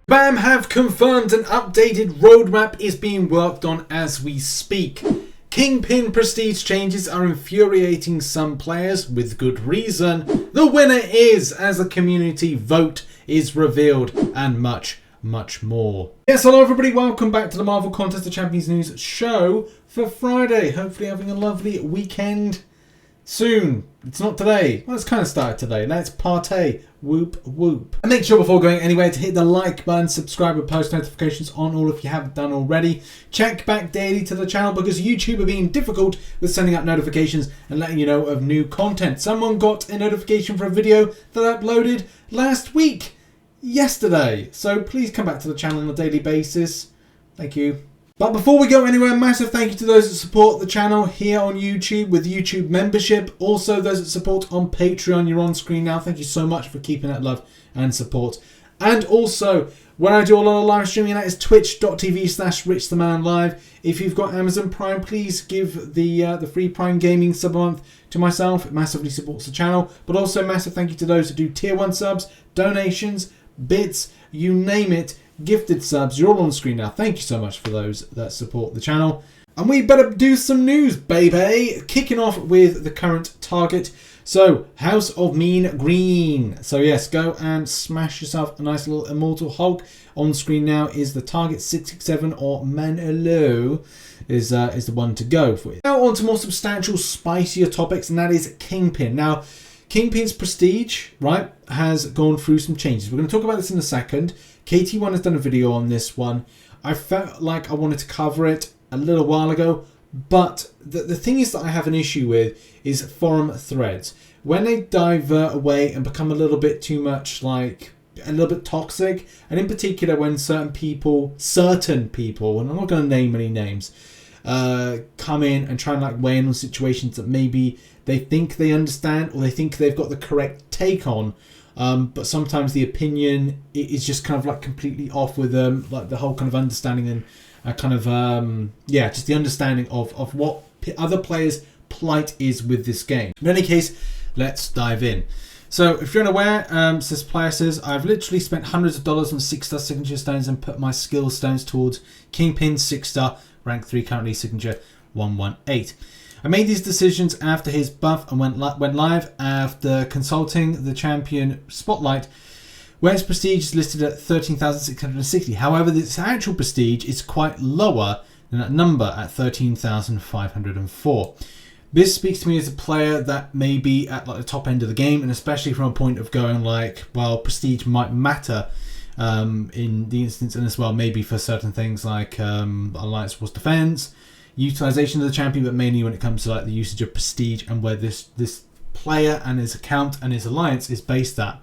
Kabam have confirmed an updated roadmap is being worked on as we speak. Kingpin prestige changes are infuriating some players with good reason. The winner is as a community vote is revealed and much more. Yes, hello everybody, welcome back to the Marvel Contest of Champions News show for Friday. Hopefully having a lovely weekend soon. It's not today. Well, it's kind of started today. Let's partay. Whoop whoop. And make sure before going anywhere to hit the like button, subscribe and post notifications on all if you haven't done already. Check back daily to the channel because YouTube are being difficult with sending out notifications and letting you know of new content. Someone got a notification for a video that I uploaded last week, yesterday. So please come back to the channel on a daily basis. Thank you. But before we go anywhere, massive thank you to those that support the channel here on YouTube with YouTube membership. Also those that support on Patreon, you're on screen now. Thank you so much for keeping that love and support. And also, when I do a lot of live streaming, that is twitch.tv/RichTheMan live. If you've got Amazon Prime, please give the free Prime Gaming sub a month to myself. It massively supports the channel. But also massive thank you to those that do tier 1 subs, donations, bits, you name it. Gifted subs, you're all on screen now. Thank you so much for those that support the channel. And we better do some news, baby. Kicking off with the current target. So, House of Mean Green. So yes, go and smash yourself a nice little Immortal Hulk. On screen now is the target 667 or Manolo is the one to go for. Now on to more substantial, spicier topics, and that is Kingpin. Now, Kingpin's prestige, right, has gone through some changes. We're going to talk about this in a second. KT1 has done a video on this one. I felt like I wanted to cover it a little while ago, but the thing is that I have an issue with is forum threads. When they divert away and become a little bit too much like a little bit toxic, and in particular when certain people, and I'm not going to name any names, come in and try and like weigh in on situations that maybe they think they understand or they think they've got the correct take on. But sometimes the opinion is just kind of like completely off with like the whole kind of understanding and just the understanding of what other players' plight is with this game. In any case, let's dive in. So if you're unaware, this player says, I've literally spent hundreds of dollars on 6-star signature stones and put my skill stones towards Kingpin 6-star, rank 3 currently, signature 118. I made these decisions after his buff and went live after consulting the champion Spotlight, where his prestige is listed at 13,660. However, this actual prestige is quite lower than that number at 13,504. This speaks to me as a player that may be at like the top end of the game, and especially from a point of going like, well, prestige might matter in the instance, and as well maybe for certain things like Alliance Force Defense, utilization of the champion, but mainly when it comes to like the usage of prestige and where this player and his account and his alliance is based at.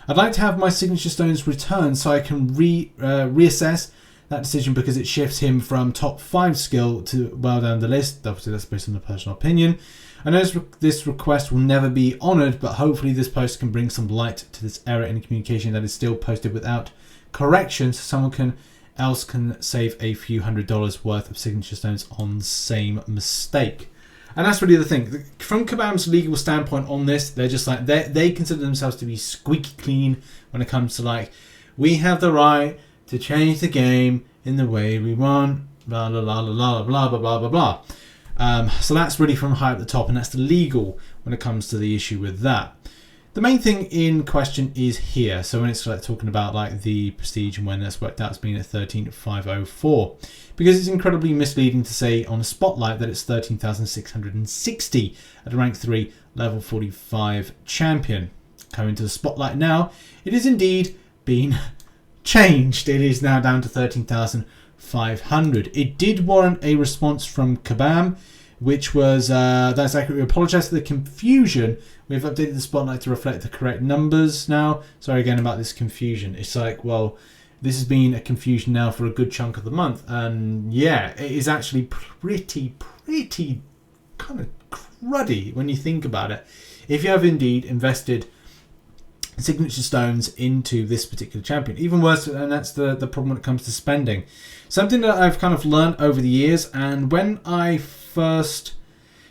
I'd like to have my signature stones returned so I can reassess that decision, because it shifts him from top 5 skill to well down the list. Obviously that's based on a personal opinion. I know this request will never be honoured, but hopefully this post can bring some light to this error in communication that is still posted without correction, so someone else can save a few $100s worth of signature stones on the same mistake. And that's really the thing. From Kabam's legal standpoint on this, they're just like, they consider themselves to be squeaky clean when it comes to like, we have the right to change the game in the way we want, blah, blah, blah, blah, blah, blah, blah, blah, blah. So that's really from high at the top, and that's the legal when it comes to the issue with that. The main thing in question is here. So when it's like talking about like the prestige and when that's worked out as being at 13,504, because it's incredibly misleading to say on a Spotlight that it's 13,660 at a rank 3 level 45 champion. Coming to the Spotlight now, it is indeed been changed. It is now down to 13,500. It did warrant a response from Kabam, which was, that's accurate. We apologise for the confusion. We've updated the Spotlight to reflect the correct numbers now. Sorry again about this confusion. It's like, well, this has been a confusion now for a good chunk of the month. And yeah, it is actually pretty kind of cruddy when you think about it. If you have indeed invested signature stones into this particular champion. Even worse, and that's the problem when it comes to spending. Something that I've kind of learned over the years, and when I first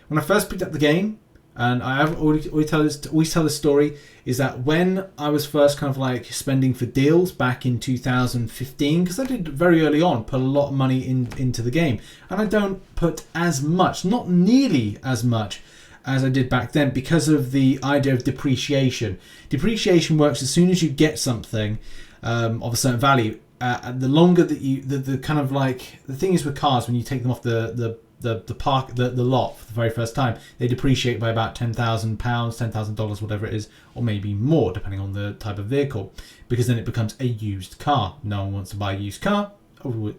picked up the game, And I have always tell this story, is that when I was first kind of like spending for deals back in 2015, because I did very early on put a lot of money into the game, and I don't put as much, not nearly as much as I did back then, because of the idea of depreciation. Depreciation works as soon as you get something of a certain value. The longer that the kind of like, the thing is with cars, when you take them off the lot for the very first time, they depreciate by about £10,000, $10,000, whatever it is, or maybe more depending on the type of vehicle, because then it becomes a used car. No one wants to buy a used car,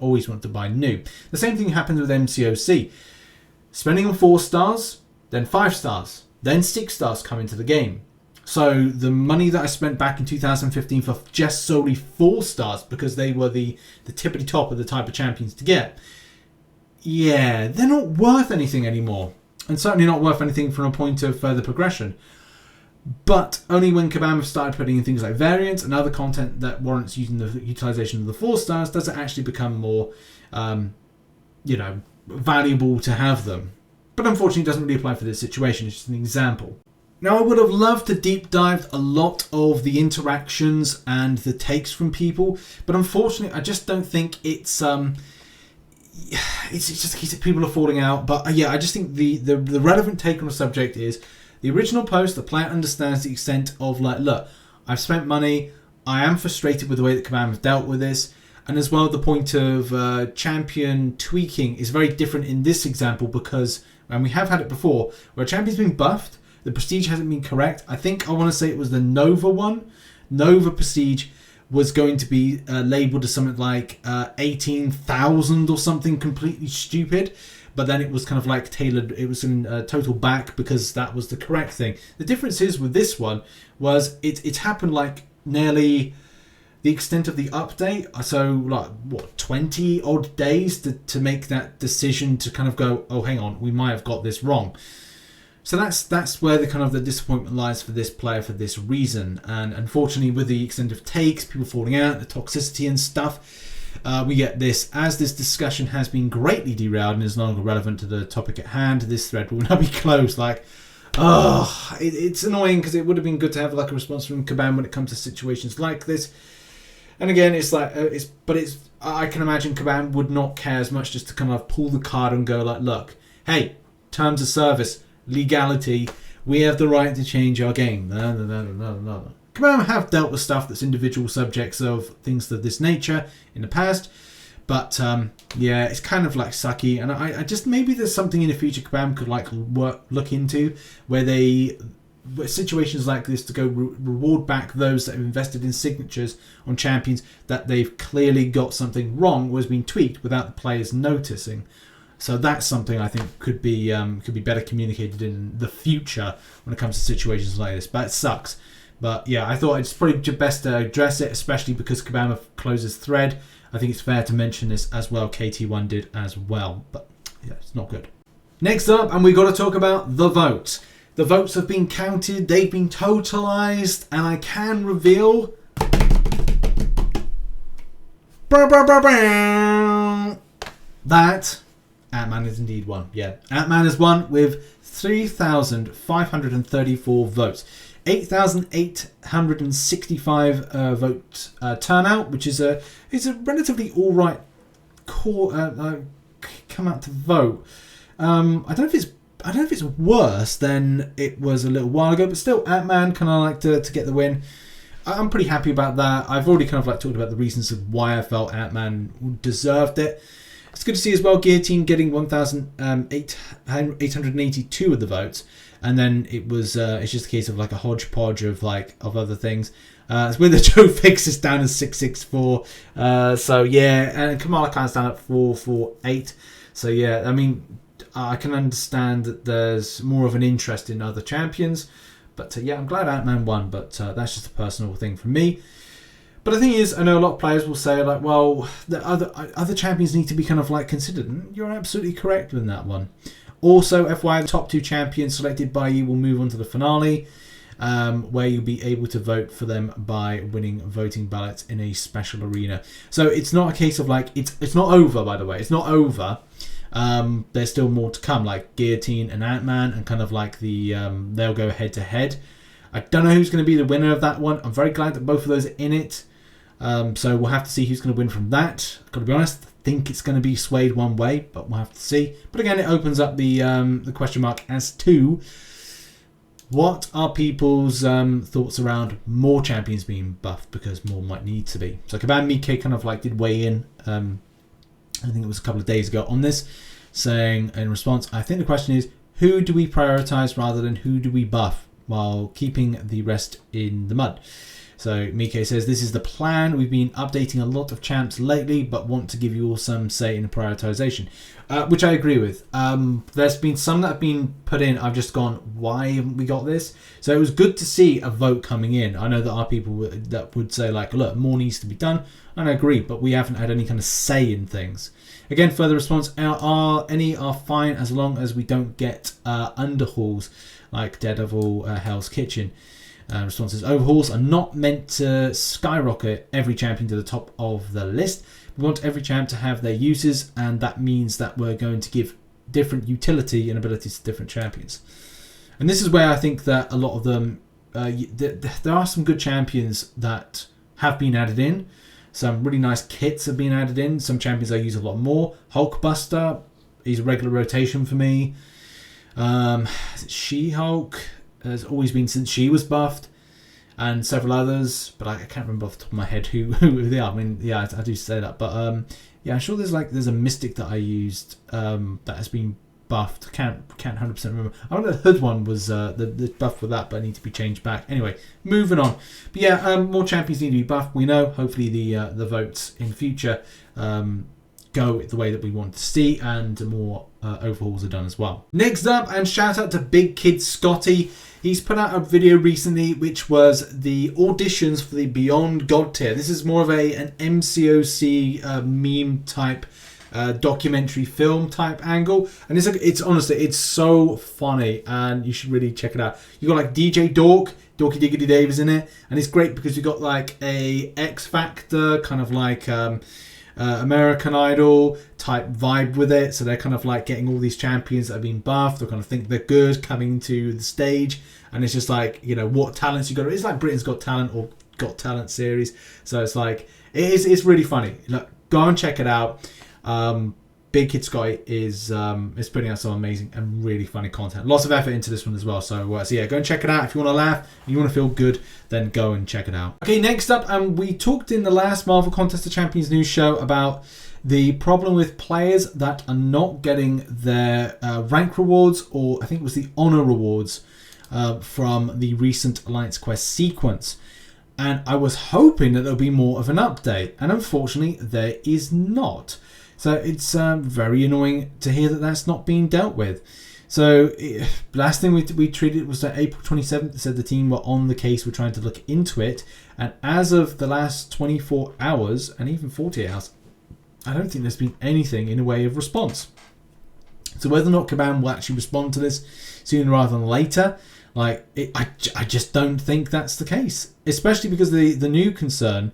always want to buy new. The same thing happens with MCOC. Spending on 4 stars, then 5 stars, then 6 stars come into the game. So the money that I spent back in 2015 for just solely 4 stars, because they were the tippity top of the type of champions to get, yeah, they're not worth anything anymore. And certainly not worth anything from a point of further progression. But only when Kabam have started putting in things like variants and other content that warrants using the utilization of the 4 stars, does it actually become more, valuable to have them. But unfortunately, it doesn't really apply for this situation. It's just an example. Now, I would have loved to deep dive a lot of the interactions and the takes from people, but unfortunately, I just don't think it's just a case of people are falling out. But yeah, I just think the relevant take on the subject is the original post. The player understands the extent of like, look, I've spent money. I am frustrated with the way that Kabam have dealt with this. And as well, the point of champion tweaking is very different in this example, because, and we have had it before, where a champion's been buffed, the prestige hasn't been correct. I think I want to say it was the Nova one. Nova prestige was going to be labelled as something like 18,000 or something completely stupid. But then it was kind of like tailored, it was in total back because that was the correct thing. The difference is with this one was it's happened like nearly the extent of the update. So like, what, 20 odd days to make that decision to kind of go, oh, hang on, we might have got this wrong. So that's where the kind of the disappointment lies for this player for this reason. And unfortunately, with the extent of takes, people falling out, the toxicity and stuff, we get this. As this discussion has been greatly derailed and is no longer relevant to the topic at hand, this thread will now be closed. Like, it's annoying because it would have been good to have like a response from Kabam when it comes to situations like this. And again, it's like, I can imagine Kabam would not care as much just to kind of pull the card and go like, look, hey, terms of service, legality, we have the right to change our game. No. Kabam have dealt with stuff that's individual subjects of things of this nature in the past, but yeah, it's kind of like sucky. And I just, maybe there's something in the future Kabam could like look into where situations like this to go reward back those that have invested in signatures on champions that they've clearly got something wrong or has been tweaked without the players noticing. So that's something I think could be better communicated in the future when it comes to situations like this. But it sucks. But yeah, I thought it's probably best to address it, especially because Kabam closes thread. I think it's fair to mention this as well. KT1 did as well. But yeah, it's not good. Next up, and we've got to talk about the votes. The votes have been counted, they've been totalized, and I can reveal that Ant-Man is indeed won. Yeah, Ant-Man has won with 3,534 votes. 8,865 vote turnout, which is a relatively all right come out to vote. I don't know if it's worse than it was a little while ago, but still, Ant-Man kind of like to get the win. I'm pretty happy about that. I've already kind of like talked about the reasons of why I felt Ant-Man deserved it. It's good to see as well Guillotine getting 1,882 of the votes, and then it's just a case of like a hodgepodge of other things. It's with the Joe Fix is down as 664. So yeah, and Kamala Khan's down at 448. So yeah, I mean, I can understand that there's more of an interest in other champions, but yeah, I'm glad Ant-Man won. But that's just a personal thing for me. But the thing is, I know a lot of players will say like, well, the other champions need to be kind of like considered. And you're absolutely correct with that one. Also, FYI, the top 2 champions selected by you will move on to the finale, where you'll be able to vote for them by winning voting ballots in a special arena. So it's not a case of like, it's not over, by the way. It's not over. there's still more to come, like Guillotine and Ant-Man, and kind of like the they'll go head to head. I don't know who's going to be the winner of that one. I'm very glad that both of those are in it. So we'll have to see who's going to win from that. Got to be honest, I think it's going to be swayed one way, but we'll have to see. But again, it opens up the question mark as to what are people's thoughts around more champions being buffed, because more might need to be. So Kabam Mike kind of like did weigh in, I think it was a couple of days ago on this, saying in response, I think the question is, who do we prioritize rather than who do we buff, while keeping the rest in the mud? So Mike says, this is the plan. We've been updating a lot of champs lately, but want to give you all some say in the prioritization, which I agree with. There's been some that have been put in. I've just gone, why haven't we got this? So it was good to see a vote coming in. I know there are people that would say like, look, more needs to be done. And I agree, but we haven't had any kind of say in things. Again, further response, any are fine as long as we don't get underhauls like Daredevil, Hell's Kitchen. Responses, overhauls are not meant to skyrocket every champion to the top of the list. We want every champ to have their uses, and that means that we're going to give different utility and abilities to different champions. And this is where I think that a lot of them, there are some good champions that have been added in. Some really nice kits have been added in. Some champions I use a lot more. Hulkbuster is a regular rotation for me. She-Hulk has always been since she was buffed, and several others, but I can't remember off the top of my head who they are. I mean, yeah, I do say that, but yeah, I'm sure there's a Mystic that I used that has been buffed. Can't 100% remember. I know the Hood one was the buff for that, but I need to be changed back. Anyway, moving on. But yeah, more champions need to be buffed. We know. Hopefully the votes in future go the way that we want to see, and more overhauls are done as well. Next up, and shout out to Big Kid Scotty. He's put out a video recently which was the auditions for the Beyond God tier. This is more of an MCOC meme type documentary film type angle, and it's honestly, it's so funny, and you should really check it out. You got like DJ Dorky Diggity Dave is in it, and it's great because you got like a X Factor kind of like American Idol type vibe with it. So they're kind of like getting all these champions that have been buffed or kind of think they're good coming to the stage, and it's just like, you know, what talents you got. It's like Britain's Got Talent or Got Talent series. So it's like, it's really funny. Look, go and check it out. Big Kid Scotty is putting out some amazing and really funny content. Lots of effort into this one as well. So yeah, go and check it out. If you want to laugh and you want to feel good, then go and check it out. Okay, next up, we talked in the last Marvel Contest of Champions news show about the problem with players that are not getting their rank rewards, or I think it was the honor rewards from the recent Alliance Quest sequence. And I was hoping that there'll be more of an update, and unfortunately there is not. So it's very annoying to hear that that's not being dealt with. So last thing we treated was that April 27th, it said the team were on the case, we're trying to look into it. And as of the last 24 hours, and even 48 hours, I don't think there's been anything in the way of response. So whether or not Kabam will actually respond to this sooner rather than later, I just don't think that's the case. Especially because the new concern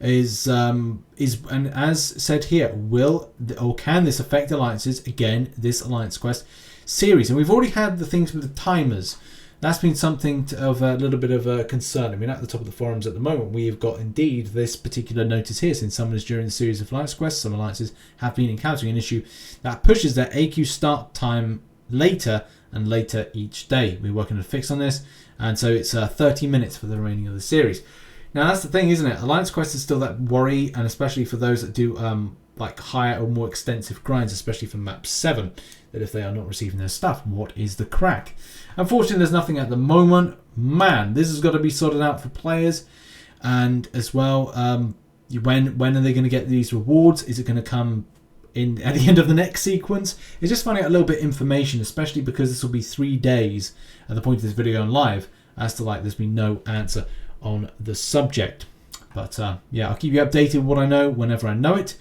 is and as said here, will or can this affect alliances? Again, this Alliance Quest series, and we've already had the things with the timers. That's been something of a little bit of a concern. I mean, at the top of the forums at the moment, we've got indeed this particular notice here. Since summoners during the series of Alliance Quests, some alliances have been encountering an issue that pushes their AQ start time later and later each day. We're working on a fix on this, and so it's 30 minutes for the remaining of the series. Now that's the thing, isn't it? Alliance Quest is still that worry, and especially for those that do like higher or more extensive grinds, especially for map 7, that if they are not receiving their stuff, what is the crack? Unfortunately, there's nothing at the moment. Man, this has got to be sorted out for players, and as well, when are they going to get these rewards? Is it going to come in at the end of the next sequence? It's just finding out a little bit of information, especially because this will be 3 days at the point of this video on live, as to like there's been no answer on the subject. But yeah, I'll keep you updated with what I know whenever I know it.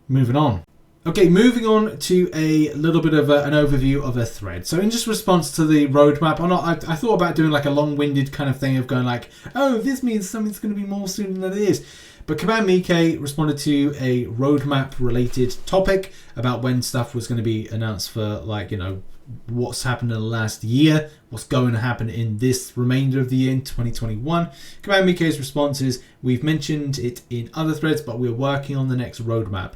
Moving on. Okay, moving on to a little bit of an overview of a thread. So in just response to the roadmap, I thought about doing like a long-winded kind of thing of going like, oh, this means something's going to be more soon than it is. But Kabam Mike responded to a roadmap-related topic about when stuff was going to be announced for, like, you know, what's happened in the last year, what's going to happen in this remainder of the year in 2021. Kabam Mike's response is, we've mentioned it in other threads, but we're working on the next roadmap.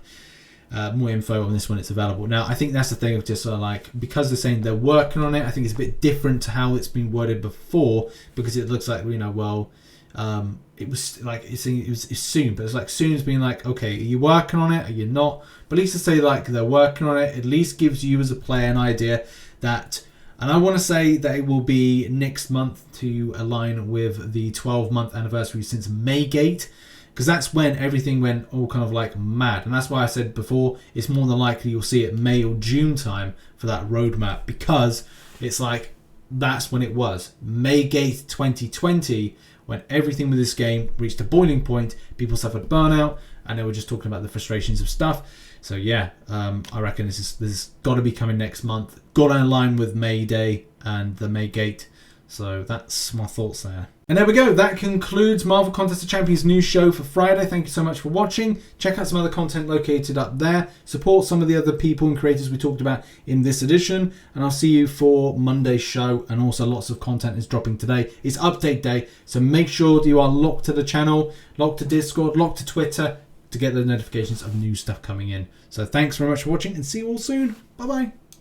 More info on this when it's available. Now, I think that's the thing of just like, because they're saying they're working on it, I think it's a bit different to how it's been worded before, because it looks like, you know, well, it was like, it's soon, but it's like soon's being like, okay, are you working on it? Are you not? But at least to say like they're working on it, at least gives you as a player an idea that, and I want to say that it will be next month to align with the 12-month anniversary since Maygate, because that's when everything went all kind of like mad. And that's why I said before, it's more than likely you'll see it May or June time for that roadmap, because it's like, that's when it was. Maygate 2020, when everything with this game reached a boiling point, people suffered burnout, and they were just talking about the frustrations of stuff. So yeah, I reckon this is got to be coming next month. Got to align with May Day and the Maygate. So that's my thoughts there. And there we go. That concludes Marvel Contest of Champions news show for Friday. Thank you so much for watching. Check out some other content located up there. Support some of the other people and creators we talked about in this edition. And I'll see you for Monday's show. And also lots of content is dropping today. It's update day. So make sure that you are locked to the channel, locked to Discord, locked to Twitter to get the notifications of new stuff coming in. So thanks very much for watching and see you all soon. Bye-bye.